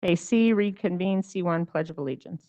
Okay, C, reconvene. C1, Pledge of Allegiance.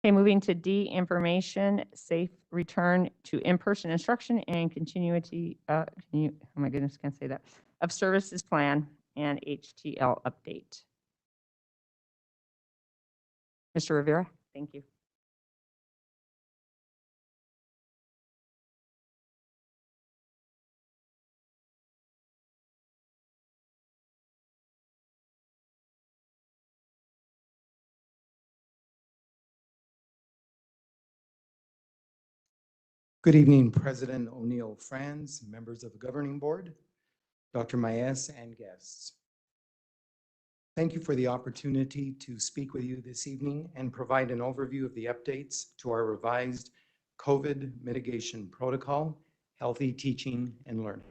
Okay, moving to D, information, safe return to in-person instruction and continuity, oh my goodness, can't say that, of services plan and HTL update. Mr. Rivera, thank you. Good evening, President O'Neill Franz, members of the Governing Board, Dr. Maes, and guests. Thank you for the opportunity to speak with you this evening and provide an overview of the updates to our revised COVID mitigation protocol, healthy teaching and learning.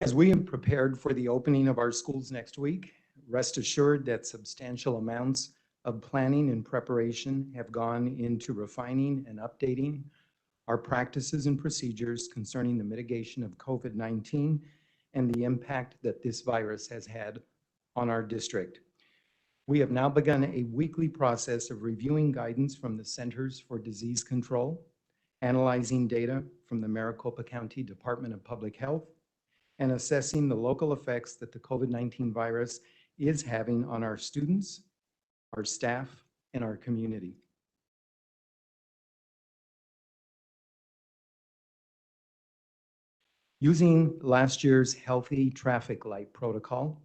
As we have prepared for the opening of our schools next week, rest assured that substantial amounts of planning and preparation have gone into refining and updating our practices and procedures concerning the mitigation of COVID-19 and the impact that this virus has had on our district. We have now begun a weekly process of reviewing guidance from the Centers for Disease Control, analyzing data from the Maricopa County Department of Public Health, and assessing the local effects that the COVID-19 virus is having on our students, our staff, and our community. Using last year's healthy traffic light protocol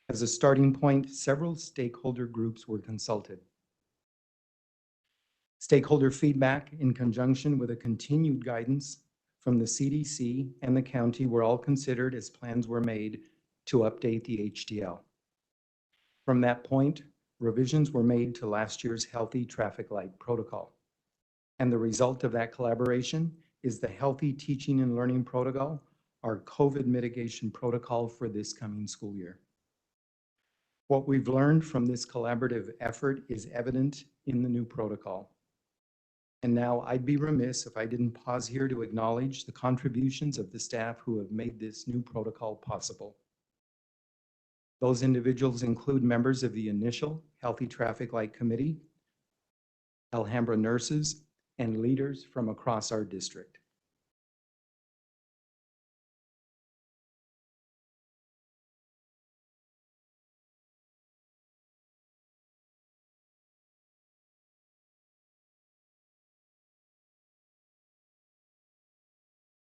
as a starting point, several stakeholder groups were consulted. Stakeholder feedback in conjunction with a continued guidance from the CDC and the county were all considered as plans were made to update the HTL. From that point, revisions were made to last year's healthy traffic light protocol. And the result of that collaboration is the healthy teaching and learning protocol, our COVID mitigation protocol for this coming school year. What we've learned from this collaborative effort is evident in the new protocol. And now I'd be remiss if I didn't pause here to acknowledge the contributions of the staff who have made this new protocol possible. Those individuals include members of the initial Healthy Traffic Light Committee, Alhambra nurses, and leaders from across our district.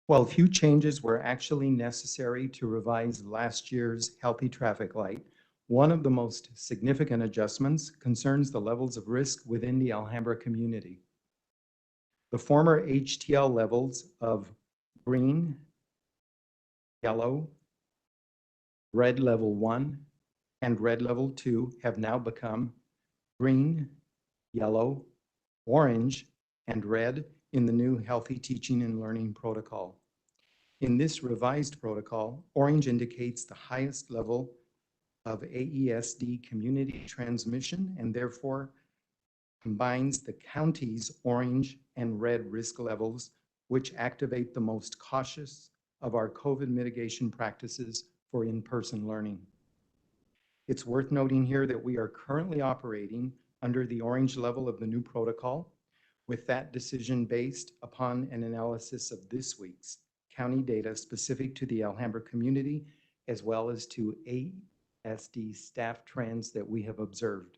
While few changes were actually necessary to revise last year's Healthy Traffic Light, one of the most significant adjustments concerns the levels of risk within the Alhambra community. The former HTL levels of green, yellow, red level 1, and red level 2 have now become green, yellow, orange, and red in the new Healthy Teaching and Learning Protocol. In this revised protocol, orange indicates the highest level of AESD community transmission and therefore combines the county's orange and red risk levels, which activate the most cautious of our COVID mitigation practices for in-person learning. It's worth noting here that we are currently operating under the orange level of the new protocol, with that decision based upon an analysis of this week's county data specific to the Alhambra community, as well as to AESD staff trends that we have observed.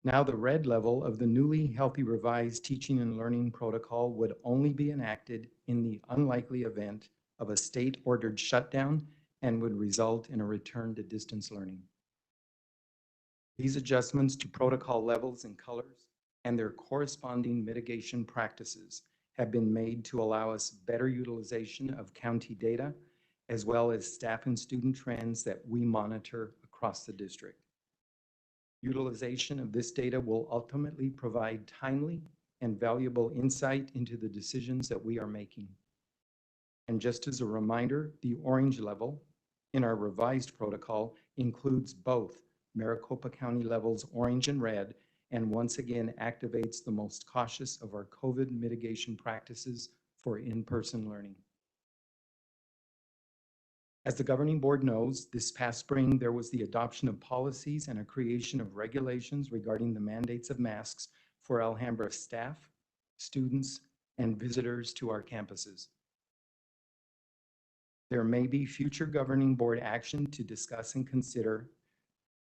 Now, the red level of the newly healthy revised teaching and learning protocol would only be enacted in the unlikely event of a state-ordered shutdown and would result in a return to distance learning. These adjustments to protocol levels and colors and their corresponding mitigation practices have been made to allow us better utilization of county data as well as staff and student trends that we monitor across the district. Utilization of this data will ultimately provide timely and valuable insight into the decisions that we are making. And just as a reminder, the orange level in our revised protocol includes both Maricopa County levels orange and red, and once again activates the most cautious of our COVID mitigation practices for in-person learning. As the governing board knows, this past spring, there was the adoption of policies and a creation of regulations regarding the mandates of masks for Alhambra staff, students, and visitors to our campuses. There may be future governing board action to discuss and consider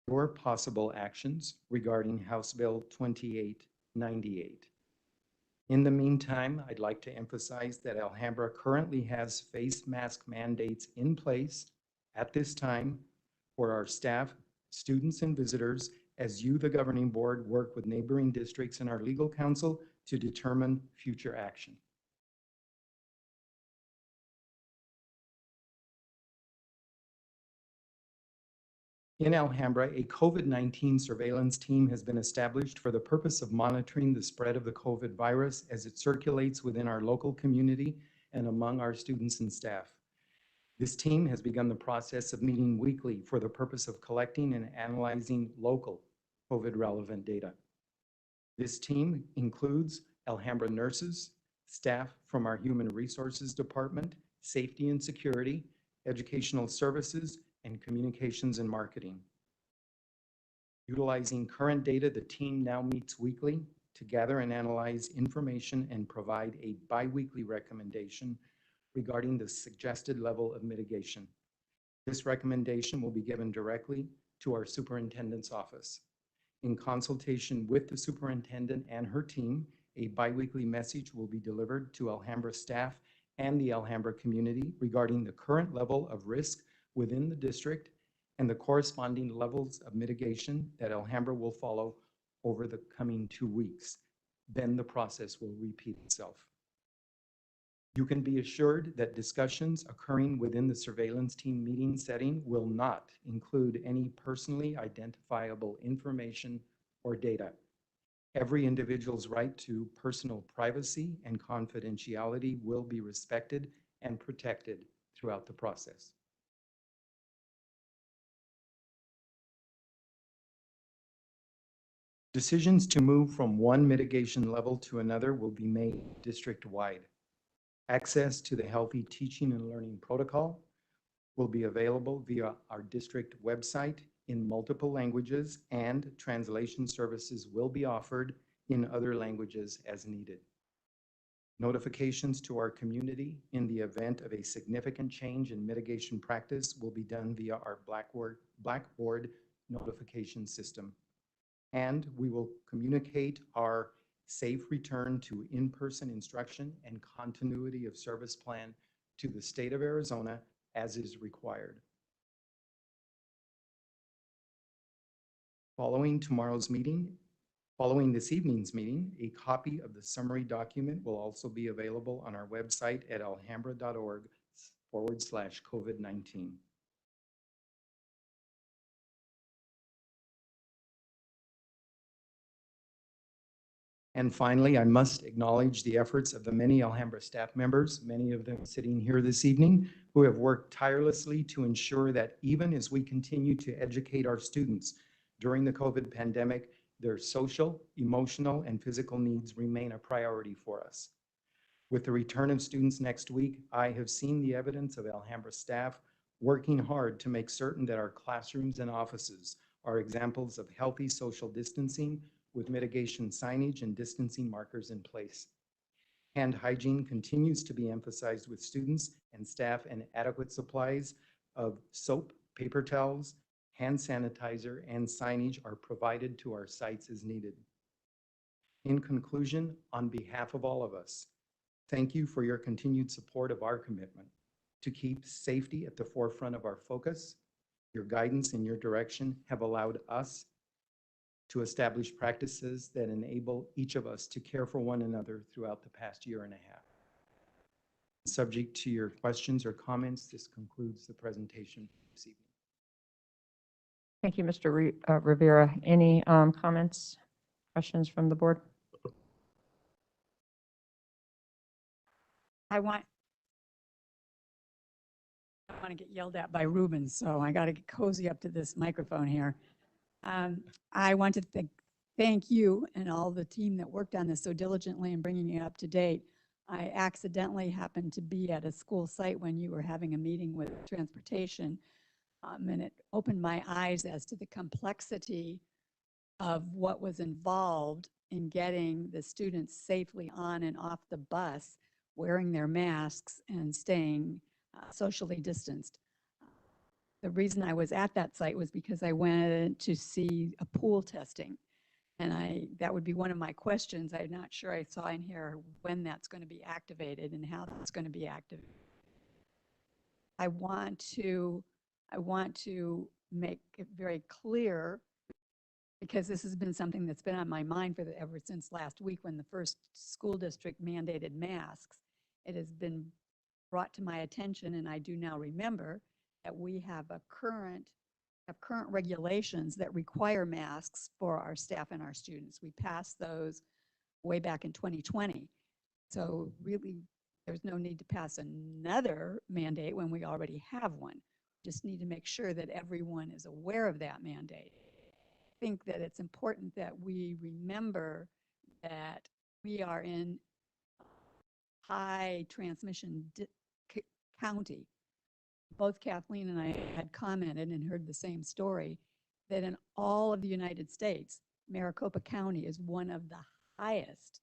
your possible actions regarding House Bill 2898. In the meantime, I'd like to emphasize that Alhambra currently has face mask mandates in place at this time for our staff, students, and visitors as you, the governing board, work with neighboring districts and our legal counsel to determine future action. In Alhambra, a COVID-19 surveillance team has been established for the purpose of monitoring the spread of the COVID virus as it circulates within our local community and among our students and staff. This team has begun the process of meeting weekly for the purpose of collecting and analyzing local COVID-relevant data. This team includes Alhambra nurses, staff from our Human Resources Department, Safety and Security, Educational Services, and Communications and Marketing. Utilizing current data, the team now meets weekly to gather and analyze information and provide a bi-weekly recommendation regarding the suggested level of mitigation. This recommendation will be given directly to our superintendent's office. In consultation with the superintendent and her team, a bi-weekly message will be delivered to Alhambra staff and the Alhambra community regarding the current level of risk within the district and the corresponding levels of mitigation that Alhambra will follow over the coming 2 weeks. Then the process will repeat itself. You can be assured that discussions occurring within the surveillance team meeting setting will not include any personally identifiable information or data. Every individual's right to personal privacy and confidentiality will be respected and protected throughout the process. Decisions to move from one mitigation level to another will be made district-wide. Access to the Healthy Teaching and Learning Protocol will be available via our district website in multiple languages, and translation services will be offered in other languages as needed. Notifications to our community in the event of a significant change in mitigation practice will be done via our Blackboard notification system. And we will communicate our safe return to in-person instruction and continuity of service plan to the state of Arizona as is required. Following this evening's meeting, a copy of the summary document will also be available on our website at alhambra.org/COVID-19. And finally, I must acknowledge the efforts of the many Alhambra staff members, many of them sitting here this evening, who have worked tirelessly to ensure that even as we continue to educate our students during the COVID pandemic, their social, emotional, and physical needs remain a priority for us. With the return of students next week, I have seen the evidence of Alhambra staff working hard to make certain that our classrooms and offices are examples of healthy social distancing with mitigation signage and distancing markers in place. Hand hygiene continues to be emphasized with students and staff, and adequate supplies of soap, paper towels, hand sanitizer, and signage are provided to our sites as needed. In conclusion, on behalf of all of us, thank you for your continued support of our commitment to keep safety at the forefront of our focus. Your guidance and your direction have allowed us to establish practices that enable each of us to care for one another throughout the past year and a half. Subject to your questions or comments, this concludes the presentation this evening. Thank you, Mr. Rivera. Any comments, questions from the board? I want to get yelled at by Ruben, so I got to get cozy up to this microphone here. I want to thank you and all the team that worked on this so diligently and bringing it up to date. I accidentally happened to be at a school site when you were having a meeting with transportation, and it opened my eyes as to the complexity of what was involved in getting the students safely on and off the bus, wearing their masks and staying socially distanced. The reason I was at that site was because I went to see a pool testing. And that would be one of my questions. I'm not sure I saw in here when that's going to be activated and how that's going to be activated. I want to make it very clear, because this has been something that's been on my mind ever since last week when the first school district mandated masks. It has been brought to my attention, and I do now remember that we have current regulations that require masks for our staff and our students. We passed those way back in 2020. So really, there's no need to pass another mandate when we already have one. Just need to make sure that everyone is aware of that mandate. I think that it's important that we remember that we are in high transmission county. Both Kathleen and I had commented and heard the same story, that in all of the United States, Maricopa County is one of the highest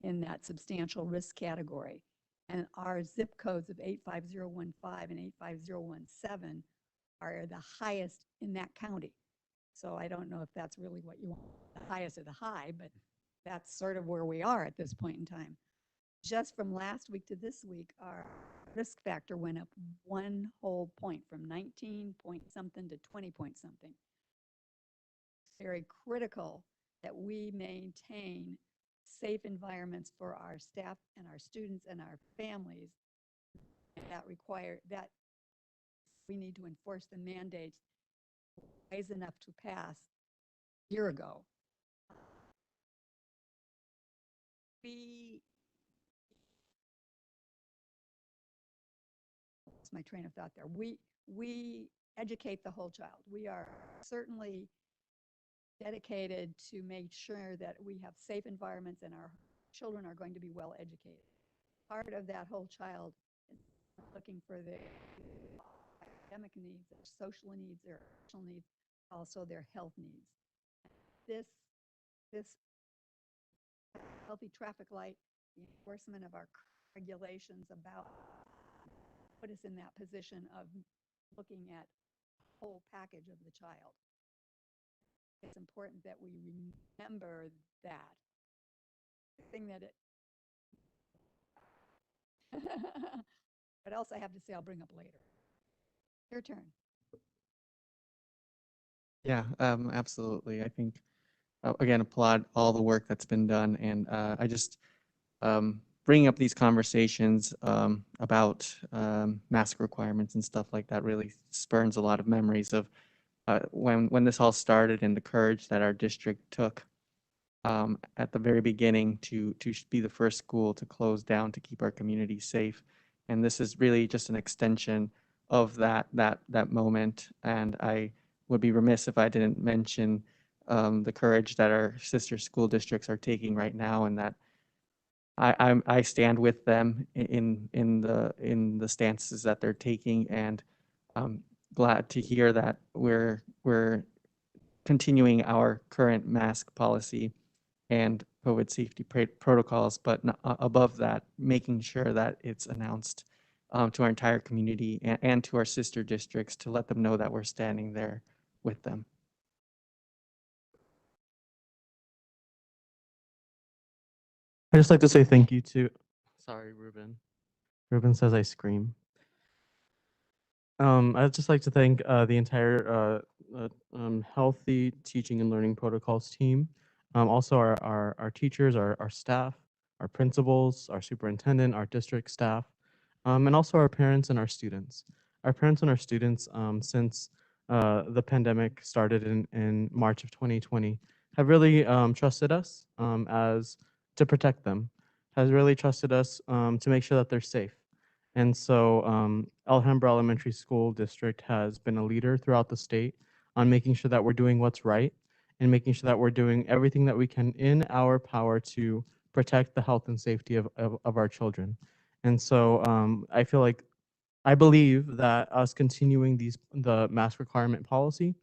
in that substantial risk category. And our zip codes of 85015 and 85017 are the highest in that county. So I don't know if that's really what you want, the highest of the high, but that's sort of where we are at this point in time. Just from last week to this week, our risk factor went up 1 whole point, from 19 point something to 20 point something. It's very critical that we maintain safe environments for our staff and our students and our families. That we need to enforce the mandates wise enough to pass a year ago. That's my train of thought there. We educate the whole child. We are certainly dedicated to make sure that we have safe environments and our children are going to be well educated. Part of that whole child is looking for their academic needs, their social needs, their emotional needs, also their health needs. This healthy traffic light, the enforcement of our regulations about put us in that position of looking at the whole package of the child. It's important that we remember that. The thing that what else I have to say, I'll bring up later. Your turn. Yeah, absolutely. I think, again, applaud all the work that's been done. And I just bringing up these conversations about mask requirements and stuff like that really spurns a lot of memories of when this all started and the courage that our district took at the very beginning to be the first school to close down to keep our community safe. And this is really just an extension of that moment. And I would be remiss if I didn't mention the courage that our sister school districts are taking right now, and that I stand with them in the stances that they're taking, and I'm glad to hear that we're continuing our current mask policy and COVID safety protocols, but above that, making sure that it's announced to our entire community and to our sister districts to let them know that we're standing there with them. I'd just like to say thank you to, sorry, Ruben. Ruben says I scream. I'd just like to thank the entire Healthy Teaching and Learning Protocols team. Also our teachers, our staff, our principals, our superintendent, our district staff, and also our parents and our students. Our parents and our students, since the pandemic started in March of 2020, have really trusted us as to protect them, has really trusted us to make sure that they're safe. And so Alhambra Elementary School District has been a leader throughout the state on making sure that we're doing what's right and making sure that we're doing everything that we can in our power to protect the health and safety of our children. And so I feel like I believe that us continuing the mask requirement policy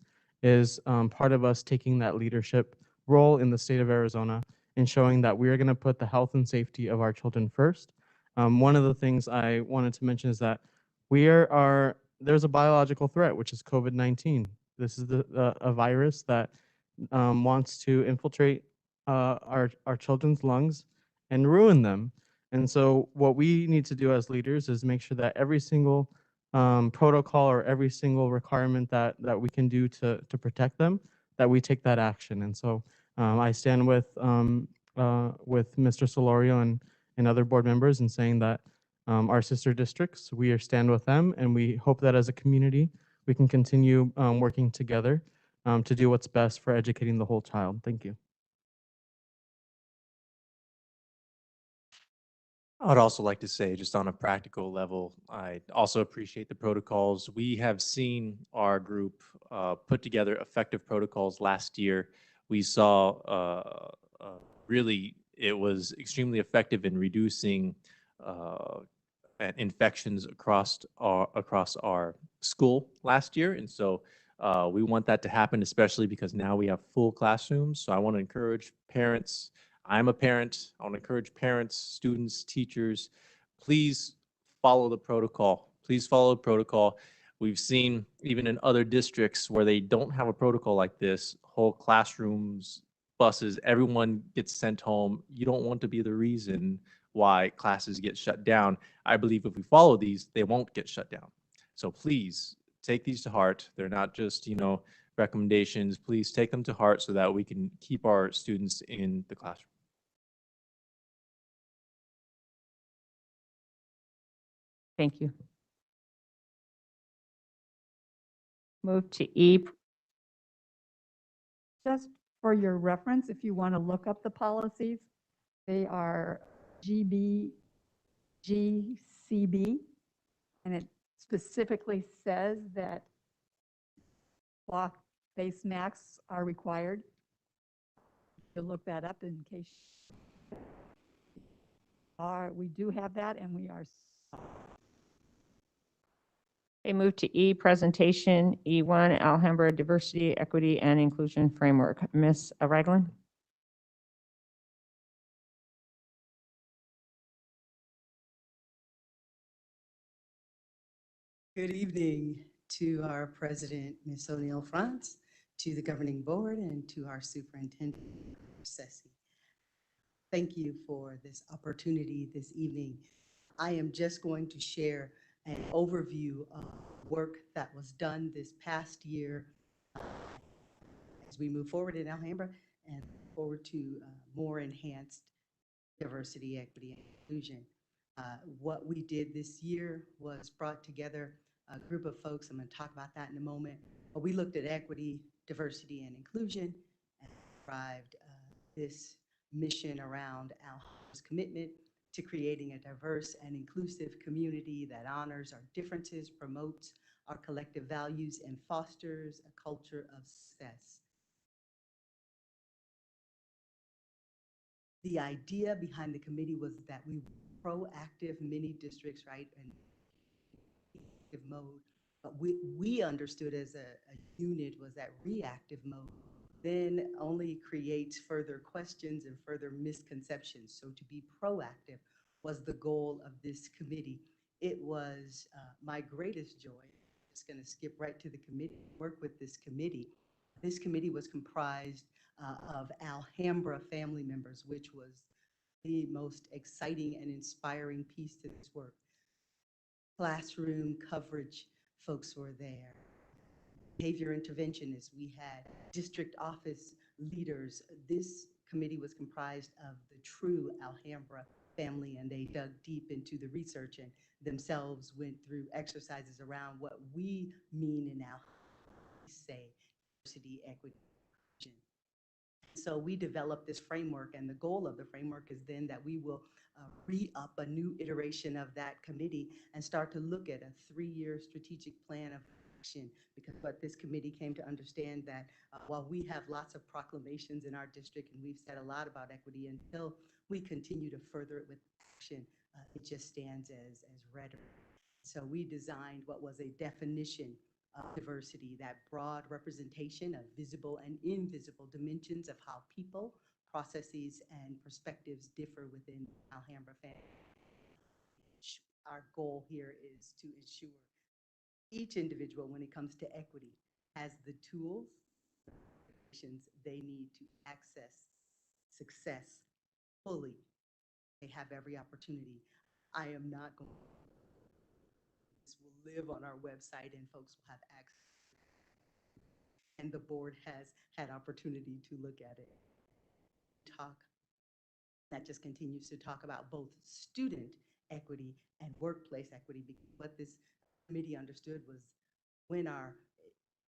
is part of us taking that leadership role in the state of Arizona and showing that we are going to put the health and safety of our children first. One of the things I wanted to mention is that there's a biological threat, which is COVID-19. This is a virus that wants to infiltrate our children's lungs and ruin them. And so what we need to do as leaders is make sure that every single protocol or every single requirement that we can do to protect them, that we take that action. And so I stand with Mr. Solorio and other board members in saying that our sister districts, we stand with them, and we hope that as a community, we can continue working together to do what's best for educating the whole child. Thank you. I'd also like to say, just on a practical level, I also appreciate the protocols. We have seen our group put together effective protocols last year. We saw really it was extremely effective in reducing infections across our school last year, and so we want that to happen, especially because now we have full classrooms. So I want to encourage parents. I'm a parent. I want to encourage parents, students, teachers, please follow the protocol. Please follow the protocol. We've seen even in other districts where they don't have a protocol like this, whole classrooms, buses, everyone gets sent home. You don't want to be the reason why classes get shut down. I believe if we follow these, they won't get shut down. So please take these to heart. They're not just, recommendations. Please take them to heart so that we can keep our students in the classroom. Thank you. Move to E. Just for your reference, if you want to look up the policies, they are GB, GCB, and it specifically says that cloth face masks are required. You'll look that up in case. We do have that, and we are. Okay, move to E, presentation, E1, Alhambra Diversity, Equity, and Inclusion Framework. Ms. Ragland? Good evening to our president, Ms. O'Neill Frantz, to the governing board, and to our superintendent, Ceci. Thank you for this opportunity this evening. I am just going to share an overview of work that was done this past year as we move forward in Alhambra and forward to more enhanced diversity, equity, and inclusion. What we did this year was brought together a group of folks. I'm going to talk about that in a moment. But we looked at equity, diversity, and inclusion and derived this mission around Alhambra's commitment to creating a diverse and inclusive community that honors our differences, promotes our collective values, and fosters a culture of success. The idea behind the committee was that we were proactive, many districts, right, and active mode, but we understood as a unit was that reactive mode then only creates further questions and further misconceptions. So to be proactive was the goal of this committee. It was my greatest joy. I'm just going to skip right to the committee, work with this committee. This committee was comprised of Alhambra family members, which was the most exciting and inspiring piece to this work. Classroom coverage folks were there. Behavior interventionists, we had district office leaders. This committee was comprised of the true Alhambra family, and they dug deep into the research and themselves went through exercises around what we mean in our say diversity, equity, inclusion. So we developed this framework, and the goal of the framework is then that we will re-up a new iteration of that committee and start to look at a 3-year strategic plan of action. Because what this committee came to understand that while we have lots of proclamations in our district and we've said a lot about equity, until we continue to further it with action, it just stands as rhetoric. So we designed what was a definition of diversity, that broad representation of visible and invisible dimensions of how people, processes, and perspectives differ within Alhambra family. Our goal here is to ensure each individual, when it comes to equity, has the tools they need to access success fully. They have every opportunity. I am not going this will live on our website and folks will have access. And the board has had opportunity to look at it. That just continues to talk about both student equity and workplace equity, because what this committee understood was when our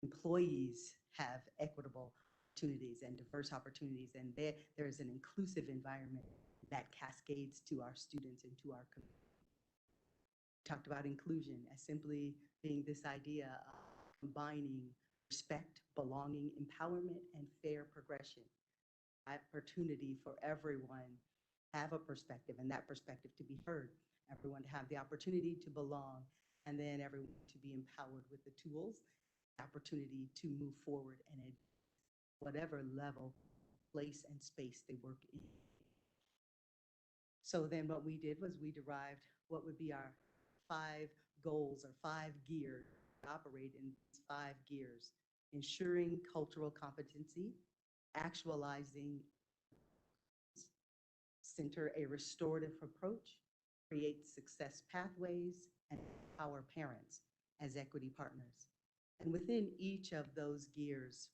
employees have equitable opportunities and diverse opportunities, and there is an inclusive environment that cascades to our students and to our community. Talked about inclusion as simply being this idea of combining respect, belonging, empowerment, and fair progression. Opportunity for everyone to have a perspective, and that perspective to be heard, everyone to have the opportunity to belong, and then everyone to be empowered with the tools, opportunity to move forward and at whatever level, place, and space they work in. So then what we did was we derived what would be our 5 goals or 5 gears, operate in 5 gears: ensuring cultural competency, actualizing, center a restorative approach, create success pathways, and empower parents as equity partners. And within each of those gears,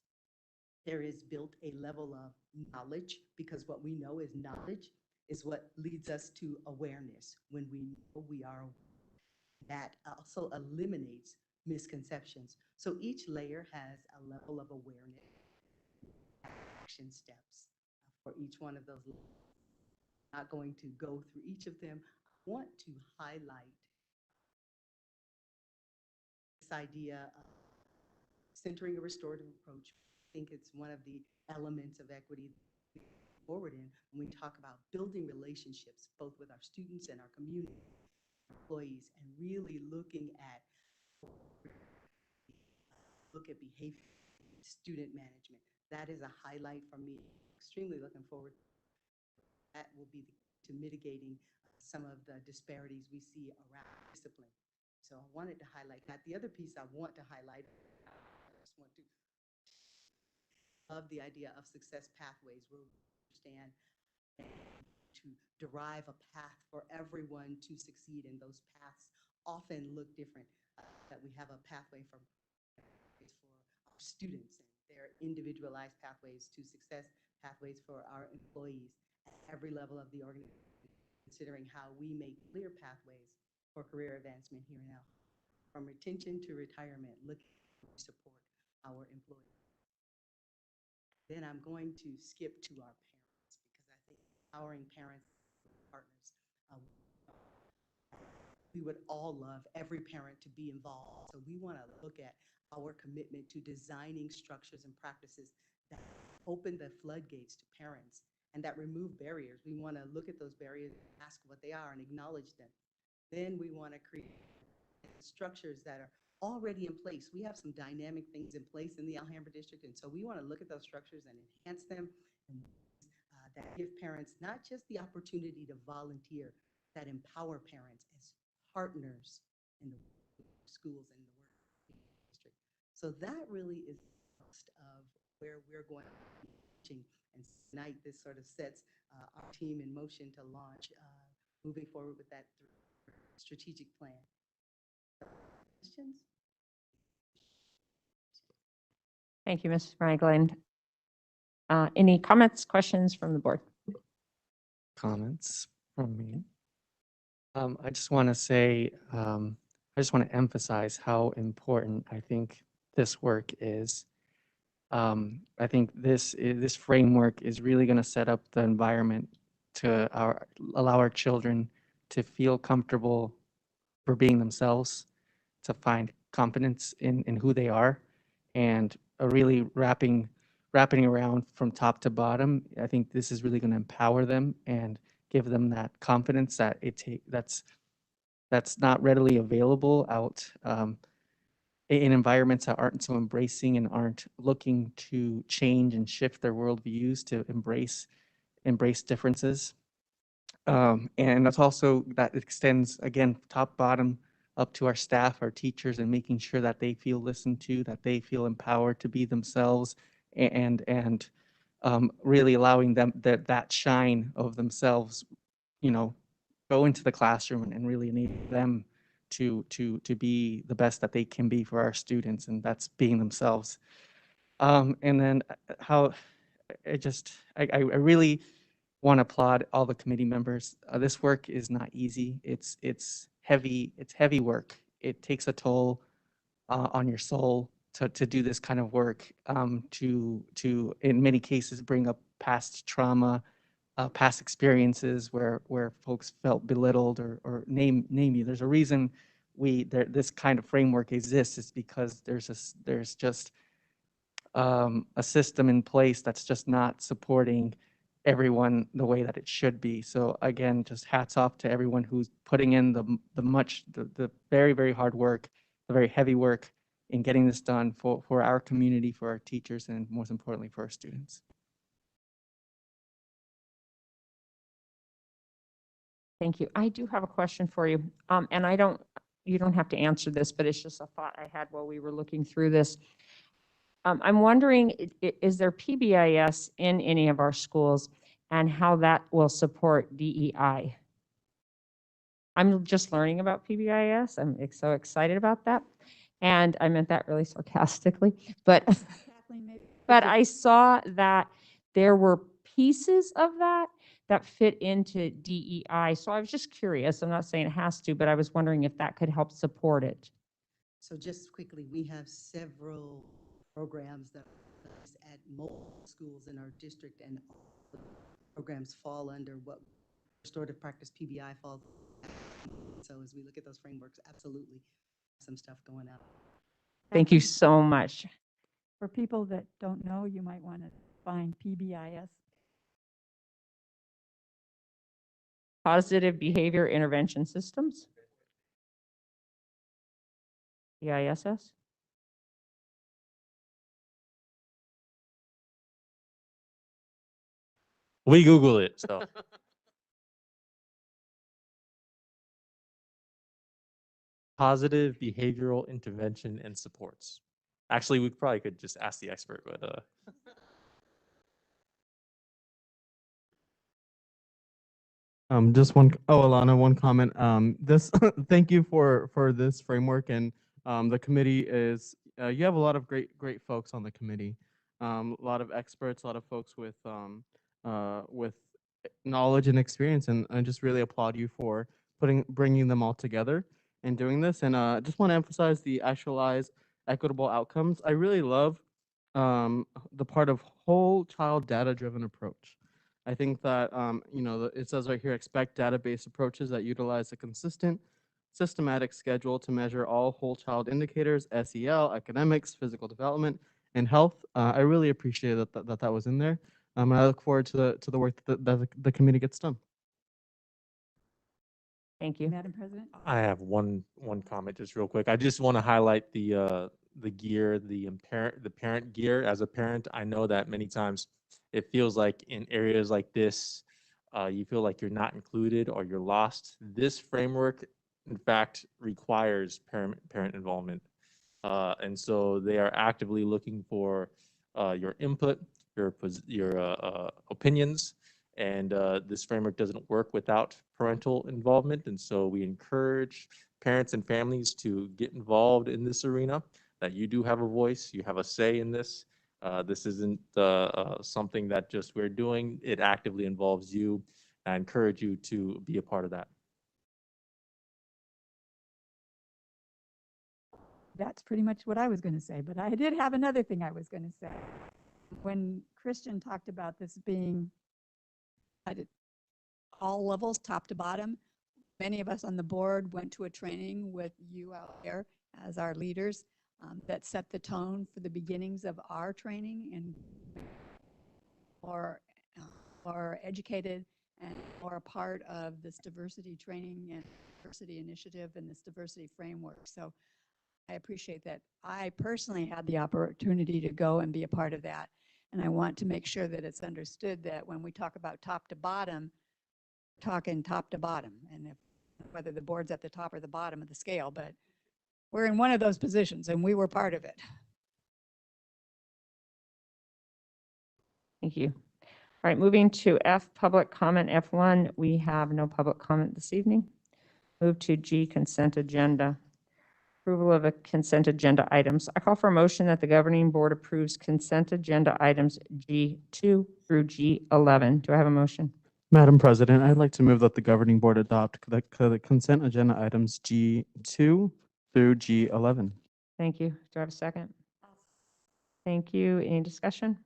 there is built a level of knowledge, because what we know is knowledge is what leads us to awareness. When we know we are aware, that also eliminates misconceptions. So each layer has a level of awareness, action steps for each one of those layers. I'm not going to go through each of them. I want to highlight this idea of centering a restorative approach. I think it's one of the elements of equity we move forward in when we talk about building relationships, both with our students and our community, employees, and really looking at behavior, student management. That is a highlight for me. Extremely looking forward. That will be to mitigating some of the disparities we see around discipline. So I wanted to highlight that. The other piece I want to highlight, I just want to love the idea of success pathways, where we understand to derive a path for everyone to succeed, and those paths often look different. That we have a pathway for our students and their individualized pathways to success, pathways for our employees at every level of the organization, considering how we make clear pathways for career advancement here now, from retention to retirement, looking to support our employees. Then I'm going to skip to our parents, because I think empowering parents and partners, we would all love every parent to be involved. So we want to look at our commitment to designing structures and practices that open the floodgates to parents and that remove barriers. We want to look at those barriers, ask what they are, and acknowledge them. Then we want to create structures that are already in place. We have some dynamic things in place in the Alhambra district, and so we want to look at those structures and enhance them, and that give parents not just the opportunity to volunteer, that empower parents as partners in the schools and the work district. So that really is most of where we're going to be teaching, and tonight this sort of sets our team in motion to launch moving forward with that strategic plan. Questions? Thank you, Mrs. Ragland. Any comments, questions from the board? Comments From me. I just want to say, I just want to emphasize how important I think this work is. I think this framework is really going to set up the environment to allow our children to feel comfortable for being themselves, to find confidence in who they are, and really wrapping around from top to bottom. I think this is really going to empower them and give them that confidence that that's not readily available out in environments that aren't so embracing and aren't looking to change and shift their worldviews to embrace differences. And that's also, that extends, again, top, bottom, up to our staff, our teachers, and making sure that they feel listened to, that they feel empowered to be themselves, and really allowing them that shine of themselves, you know, go into the classroom and really enable them to be the best that they can be for our students, and that's being themselves. And then how I really want to applaud all the committee members. This work is not easy. It's heavy. It's heavy work. It takes a toll on your soul to do this kind of work. To in many cases bring up past trauma, past experiences where folks felt belittled or name you. There's a reason this kind of framework exists. Is because there's just a system in place that's just not supporting everyone the way that it should be. So again, just hats off to everyone who's putting in the very, very hard work, the very heavy work in getting this done for our community, for our teachers, and most importantly, for our students. Thank you. I do have a question for you. And you don't have to answer this, but it's just a thought I had while we were looking through this. I'm wondering, is there PBIS in any of our schools and how that will support DEI? I'm just learning about PBIS. I'm so excited about that. And I meant that really sarcastically, but, Kathleen, maybe- but I saw that there were pieces of that fit into DEI. So I was just curious. I'm not saying it has to, but I was wondering if that could help support it. So just quickly, we have several programs that are at multiple schools in our district, and all the programs fall under what restorative practice PBI falls. So as we look at those frameworks, absolutely, some stuff going out. Thank you so much. For people that don't know, you might want to find PBIS. Positive Behavior Intervention Systems. PISS. We Google it, so. Positive behavioral intervention and supports. Actually, we probably could just ask the expert, but Just one, oh, Alana, one comment. This, thank you for this framework, and the committee is, you have a lot of great folks on the committee. A lot of experts, a lot of folks with knowledge and experience, and I just really applaud you for bringing them all together and doing this. And just want to emphasize the actualize equitable outcomes. I really love the part of whole child data-driven approach. I think that, it says right here, expect database approaches that utilize a consistent, systematic schedule to measure all whole child indicators, SEL, academics, physical development, and health. I really appreciate that was in there. And I look forward to the work that the committee gets done. Thank you. Madam President? I have one comment just real quick. I just want to highlight the gear, the parent gear. As a parent, I know that many times it feels like in areas like this, you feel like you're not included or you're lost. This framework, in fact, requires parent involvement. And so they are actively looking for your input, your opinions, and this framework doesn't work without parental involvement. And so we encourage parents and families to get involved in this arena, that you do have a voice, you have a say in this. This isn't something that just we're doing. It actively involves you. I encourage you to be a part of that. That's pretty much what I was going to say, but I did have another thing I was going to say. When Christian talked about this being at all levels, top to bottom, many of us on the board went to a training with you out there as our leaders that set the tone for the beginnings of our training and more educated and more a part of this diversity training and diversity initiative and this diversity framework. So I appreciate that. I personally had the opportunity to go and be a part of that. And I want to make sure that it's understood that when we talk about top to bottom, we're talking top to bottom. And if, whether the board's at the top or the bottom of the scale, but we're in one of those positions and we were part of it. Thank you. All right, moving to F, public comment F1. We have no public comment this evening. Move to G, consent agenda. Approval of a consent agenda items. I call for a motion that the governing board approves consent agenda items G2 through G11. Do I have a motion? Madam President, I'd like to move that the governing board adopt the consent agenda items G2 through G11. Thank you. Do I have a second? Thank you. Any discussion?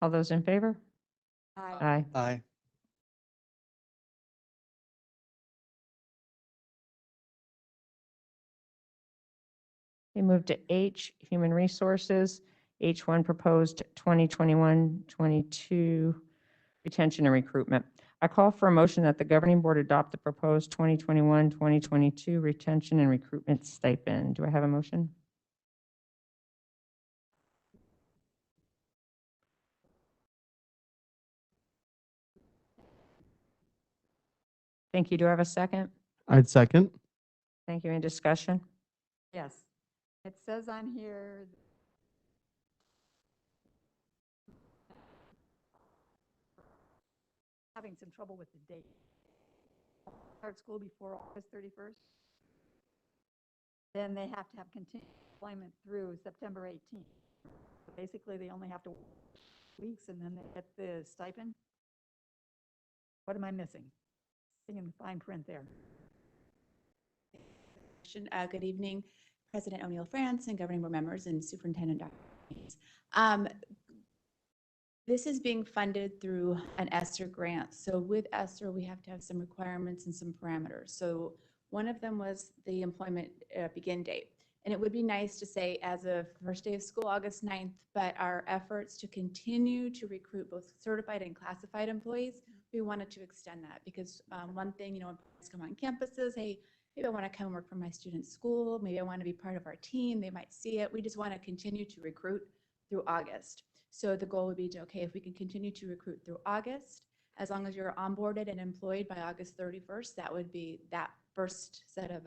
All those in favor? Aye. Aye. We move to H, human resources. H1, proposed 2021-22 retention and recruitment. I call for a motion that the governing board adopt the proposed 2021-2022 retention and recruitment stipend. Do I have a motion? Thank you. Do I have a second? I'd second. Thank you. Any discussion? Yes. It says on here, having some trouble with the date. Start school before August 31st. Then they have to have continued employment through September 18th. So basically, they only have to work weeks and then they get the stipend. What am I missing? In the fine print there. Good evening, President O'Neill France and governing board members and Superintendent Dr. Haynes. This is being funded through an ESSER grant. So with ESSER, we have to have some requirements and some parameters. So one of them was the employment begin date. And it would be nice to say as of first day of school, August 9th, but our efforts to continue to recruit both certified and classified employees, we wanted to extend that because one thing, employees come on campuses, hey, maybe I want to come and work for my student's school. Maybe I want to be part of our team. They might see it. We just want to continue to recruit through August. So the goal would be to, okay, if we can continue to recruit through August, as long as you're onboarded and employed by August 31st, that would be that first set of,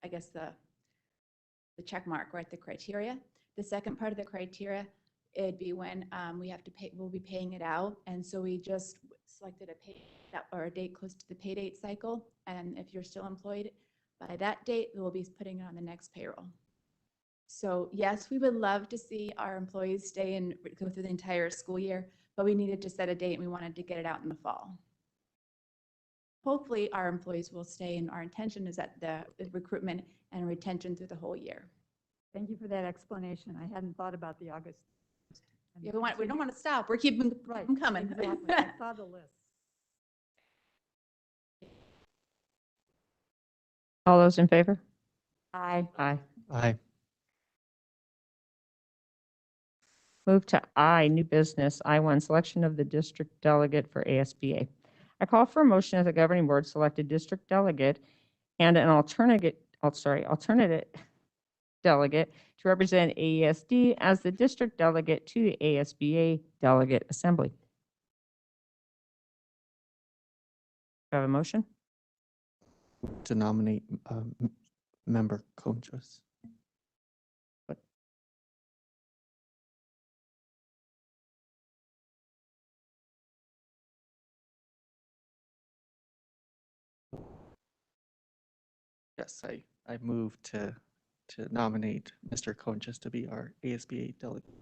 I guess, the check mark, right, the criteria. The second part of the criteria, it'd be when we have to pay, we'll be paying it out. And so we just selected a pay that or a date close to the pay date cycle. And if you're still employed by that date, we'll be putting it on the next payroll. So yes, we would love to see our employees stay and go through the entire school year, but we needed to set a date and we wanted to get it out in the fall. Hopefully our employees will stay, and our intention is that the recruitment and retention through the whole year. Thank you for that explanation. I hadn't thought about the August. Yeah, we don't want to stop. We're keeping them coming. Exactly. I saw the list. All those in favor? Aye. Aye. Aye. Move to I, new business, I1, selection of the district delegate for ASBA. I call for a motion that the governing board select a district delegate and an alternate delegate to represent AESD as the district delegate to the ASBA Delegate Assembly. Do I have a motion? To nominate member Conchas. Yes, I move to nominate Mr. Conchas to be our ASBA delegate.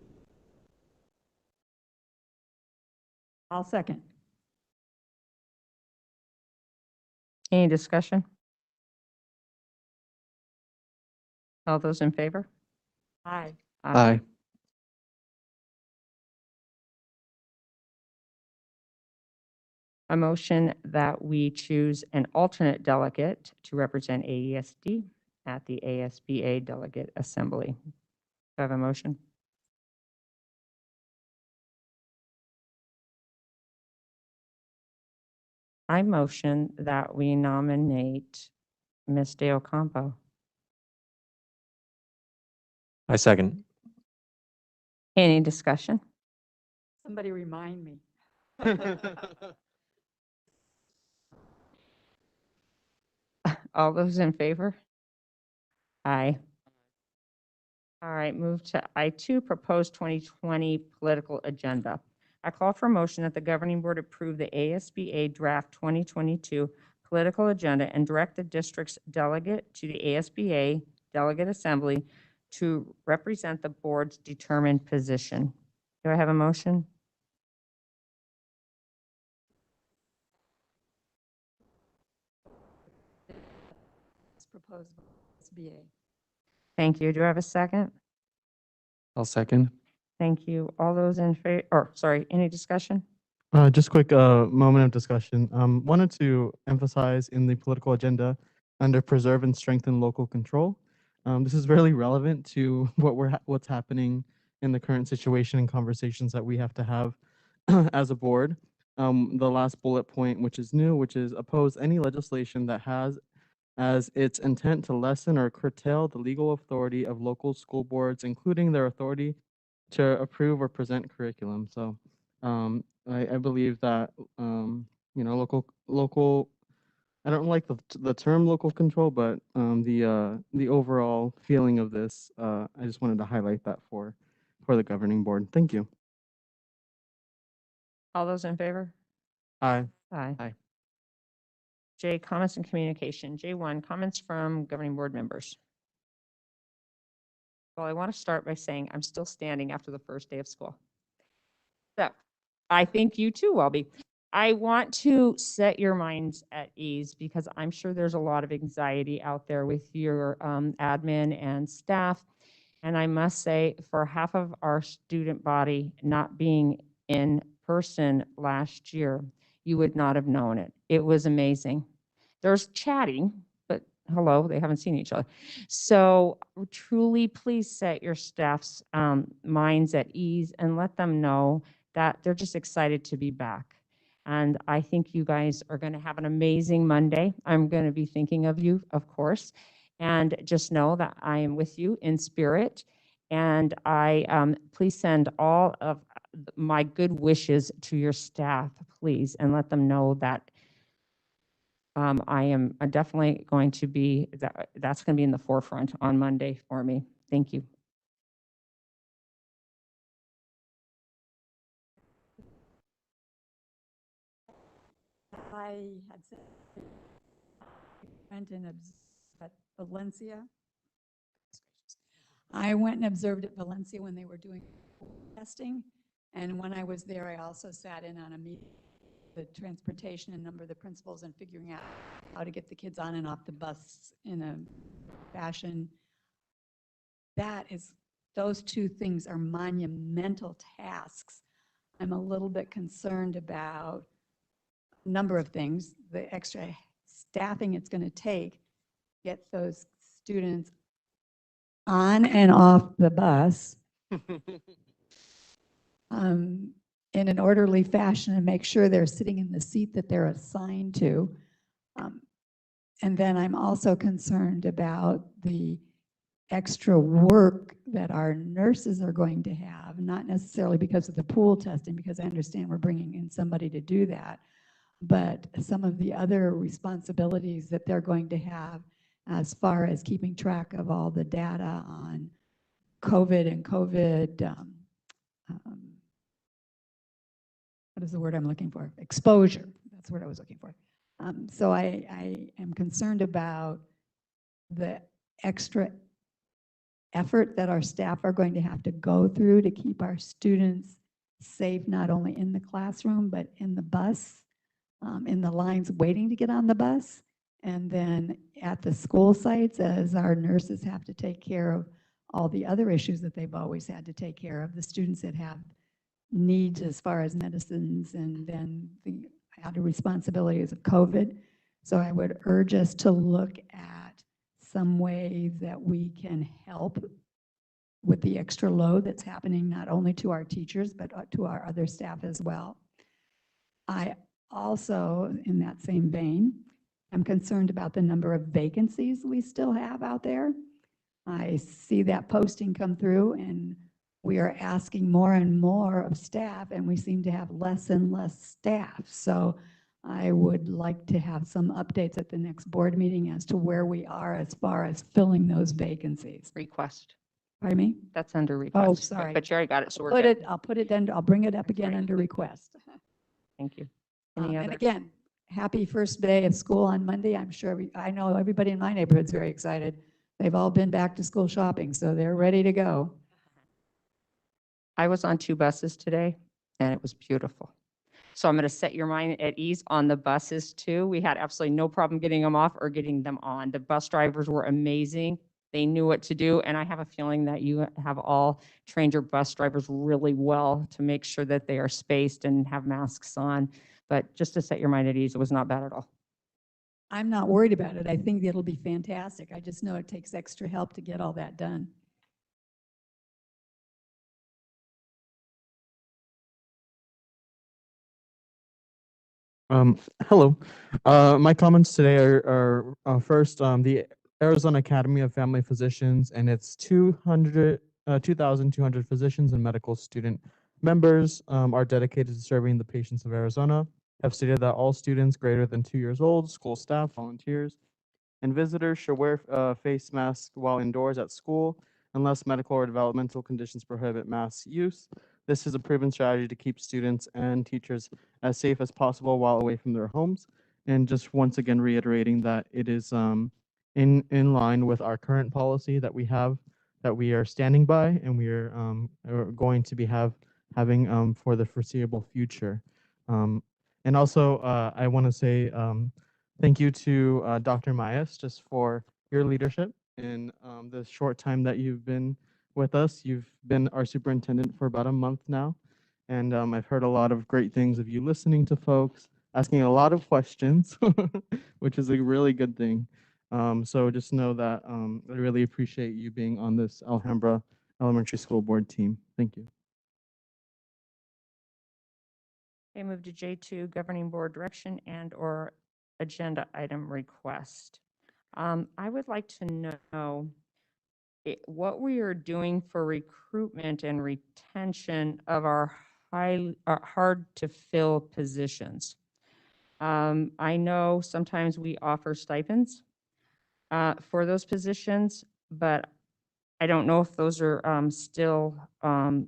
I'll second. Any discussion? All those in favor? Aye. Aye. A motion that we choose an alternate delegate to represent AESD at the ASBA Delegate Assembly. Do I have a motion? I motion that we nominate Ms. De Ocampo. I second. Any discussion? Somebody remind me. All those in favor? Aye. All right, move to I2, proposed 2020 political agenda. I call for a motion that the governing board approve the ASBA draft 2022 political agenda and direct the district's delegate to the ASBA Delegate Assembly to represent the board's determined position. Do I have a motion? It's proposed by SBA. Thank you. Do I have a second? I'll second. Thank you. All those in favor, or sorry, any discussion? Just quick moment of discussion. Wanted to emphasize in the political agenda under preserve and strengthen local control. This is really relevant to what's happening in the current situation and conversations that we have to have as a board. The last bullet point, which is new, which is oppose any legislation that has as its intent to lessen or curtail the legal authority of local school boards, including their authority to approve or present curriculum. So I believe that, local, I don't like the term local control, but the overall feeling of this, I just wanted to highlight that for the governing board. Thank you. All those in favor? Aye. Aye. Aye. J, comments and communication. J1, comments from governing board members. Well, I want to start by saying I'm still standing after the first day of school. So I think you too will be. I want to set your minds at ease because I'm sure there's a lot of anxiety out there with your admin and staff. And I must say, for half of our student body not being in person last year, you would not have known it. It was amazing. There's chatting, but hello, they haven't seen each other. So truly, please set your staff's minds at ease and let them know that they're just excited to be back. And I think you guys are going to have an amazing Monday. I'm going to be thinking of you, of course. And just know that I am with you in spirit. And please send all of my good wishes to your staff, please, and let them know that I am definitely going to be, that's going to be in the forefront on Monday for me. Thank you. I had said, went and at Valencia. I went and observed at Valencia when they were doing testing. And when I was there, I also sat in on a meeting, the transportation and number of the principals and figuring out how to get the kids on and off the bus in a fashion. Those two things are monumental tasks. I'm a little bit concerned about a number of things, the extra staffing it's going to take, get those students on and off the bus in an orderly fashion and make sure they're sitting in the seat that they're assigned to. And then I'm also concerned about the extra work that our nurses are going to have, not necessarily because of the pool testing, because I understand we're bringing in somebody to do that, but some of the other responsibilities that they're going to have as far as keeping track of all the data on COVID and COVID, what is the word I'm looking for? Exposure, that's the word I was looking for. So I am concerned about the extra effort that our staff are going to have to go through to keep our students safe, not only in the classroom, but in the bus, in the lines waiting to get on the bus. And then at the school sites, as our nurses have to take care of all the other issues that they've always had to take care of, the students that have needs as far as medicines, and then the added responsibilities of COVID. So I would urge us to look at some way that we can help with the extra load that's happening not only to our teachers, but to our other staff as well. I also, in that same vein, am concerned about the number of vacancies we still have out there. I see that posting come through, and we are asking more and more of staff, and we seem to have less and less staff. So I would like to have some updates at the next board meeting as to where we are as far as filling those vacancies. Request. Pardon me? That's under request. Oh, sorry. But you already got it, so we're Put good. it, I'll put it in, I'll bring it up again Right. under request. Thank you. Any And other? again, happy first day of school on Monday. I'm sure, I know everybody in my neighborhood's very excited. They've all been back to school shopping, so they're ready to go. I was on 2 buses today, and it was beautiful. So I'm going to set your mind at ease on the buses too. We had absolutely no problem getting them off or getting them on. The bus drivers were amazing. They knew what to do, and I have a feeling that you have all trained your bus drivers really well to make sure that they are spaced and have masks on. But just to set your mind at ease, it was not bad at all. I'm not worried about it. I think it'll be fantastic. I just know it takes extra help to get all that done. Hello. My comments today are first, the Arizona Academy of Family Physicians and its 2,200 physicians and medical student members are dedicated to serving the patients of Arizona. Have stated that all students greater than 2 years old, school staff, volunteers, and visitors should wear face masks while indoors at school unless medical or developmental conditions prohibit mask use. This is a proven strategy to keep students and teachers as safe as possible while away from their homes. And just once again reiterating that it is in line with our current policy that we have, that we are standing by, and we are going to be having for the foreseeable future. And also, I want to say thank you to Dr. Mayas just for your leadership in the short time that you've been with us. You've been our superintendent for about a month now, and I've heard a lot of great things of you listening to folks, asking a lot of questions, which is a really good thing. So just know that I really appreciate you being on this Alhambra Elementary School Board team. Thank you. Okay, move to J2, Governing Board Direction and/or Agenda Item Request. I would like to know what we are doing for recruitment and retention of our hard-to-fill positions. I know sometimes we offer stipends for those positions, but I don't know if those are still in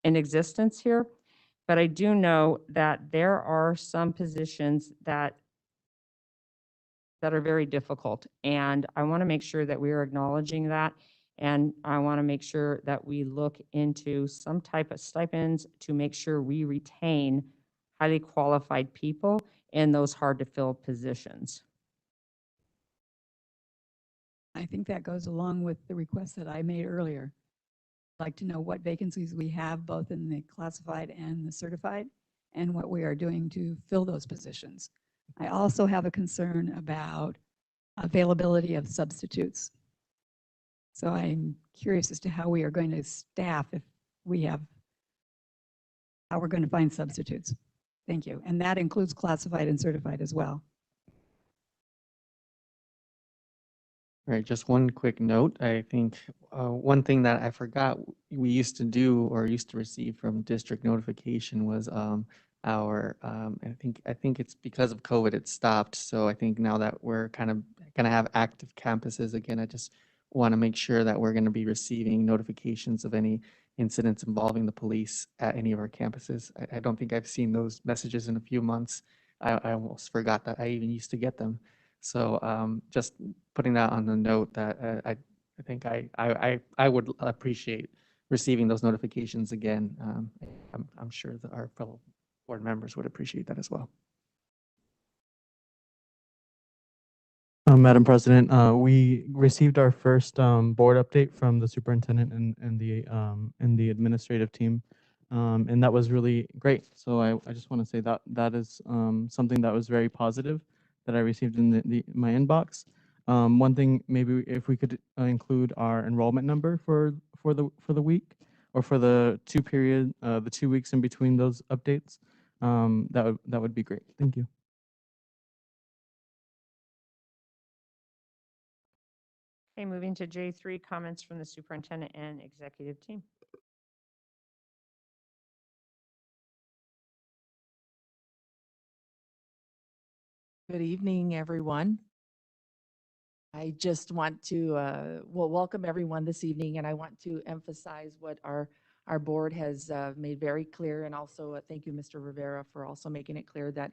existence here. But I do know that there are some positions that are very difficult. And I want to make sure that we are acknowledging that. And I want to make sure that we look into some type of stipends to make sure we retain highly qualified people in those hard to fill positions. I think that goes along with the request that I made earlier. I'd like to know what vacancies we have both in the classified and the certified, and what we are doing to fill those positions. I also have a concern about availability of substitutes. So I'm curious as to how we are going to staff if we have, how we're going to find substitutes. Thank you. And that includes classified and certified as well. Right, just one quick note. I think one thing that I forgot we used to do or used to receive from district notification was our I think it's because of COVID it stopped. So I think now that we're kind of going to have active campuses again, I just want to make sure that we're going to be receiving notifications of any incidents involving the police at any of our campuses. I don't think I've seen those messages in a few months. I almost forgot that I even used to get them. So just putting that on the note that I think I would appreciate receiving those notifications again. I'm sure that our fellow board members would appreciate that as well. Madam President, we received our first board update from the superintendent and the administrative team, and that was really great. So I just want to say that that is something that was very positive that I received in my inbox. One thing, maybe if we could include our enrollment number for the week or for the 2 weeks in between those updates, that would be great. Thank you. Okay, moving to J3, comments from the superintendent and executive team. Good evening, everyone. I just want to, welcome everyone this evening, and I want to emphasize what our board has made very clear, and also thank you, Mr. Rivera, for also making it clear that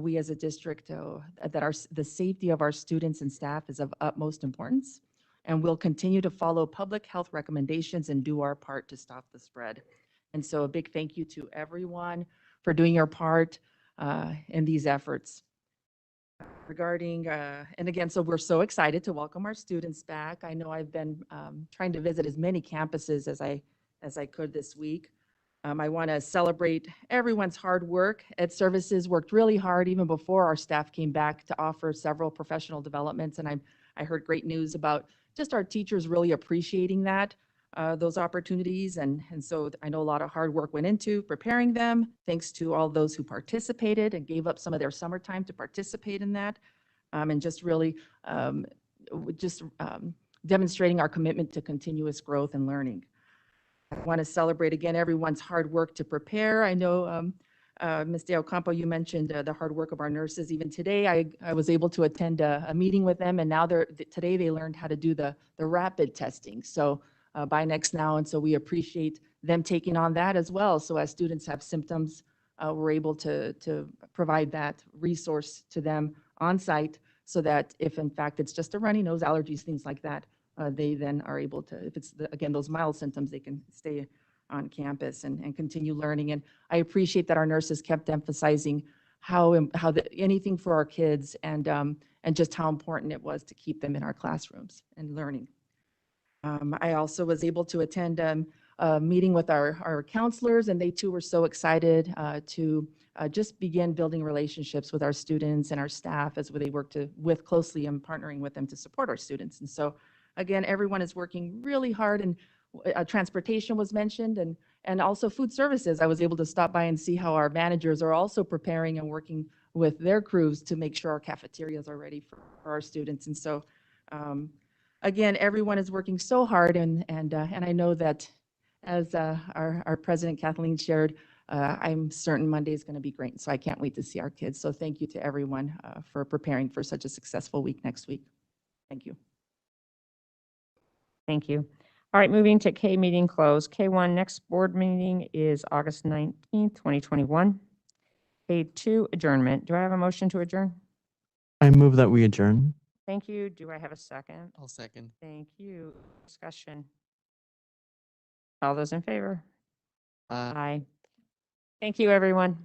we as a district, that the safety of our students and staff is of utmost importance, and we'll continue to follow public health recommendations and do our part to stop the spread. And so a big thank you to everyone for doing your part in these efforts. Regarding, and again, so we're so excited to welcome our students back. I know I've been trying to visit as many campuses as I could this week. I want to celebrate everyone's hard work. Ed Services worked really hard even before our staff came back to offer several professional developments, and I heard great news about just our teachers really appreciating that, those opportunities, and so I know a lot of hard work went into preparing them. Thanks to all those who participated and gave up some of their summertime to participate in that, and just really demonstrating our commitment to continuous growth and learning. I want to celebrate again everyone's hard work to prepare. I know, Ms. De Ocampo, you mentioned the hard work of our nurses. Even today, I was able to attend a meeting with them, and now today they learned how to do the rapid testing. So by Next Now, and so we appreciate them taking on that as well. So as students have symptoms, we're able to provide that resource to them on site, so that if in fact it's just a runny nose, allergies, things like that, they then are able to, if it's again those mild symptoms, they can stay on campus and continue learning. And I appreciate that our nurses kept emphasizing how anything for our kids, and just how important it was to keep them in our classrooms and learning. I also was able to attend a meeting with our counselors, and they too were so excited to just begin building relationships with our students and our staff as they work with closely and partnering with them to support our students. And so again, everyone is working really hard, and transportation was mentioned, and also food services. I was able to stop by and see how our managers are also preparing and working with their crews to make sure our cafeterias are ready for our students. And so again, everyone is working so hard, and I know that as our president Kathleen shared, I'm certain Monday is going to be great. So I can't wait to see our kids. So thank you to everyone for preparing for such a successful week next week. Thank you. Thank you. All right, moving to K, meeting closed. K1, next board meeting is August 19th, 2021. K2, adjournment. Do I have a motion to adjourn? I move that we adjourn. Thank you. Do I have a second? I'll second. Thank you. Discussion. All those in favor? Bye. Aye. Thank you, everyone.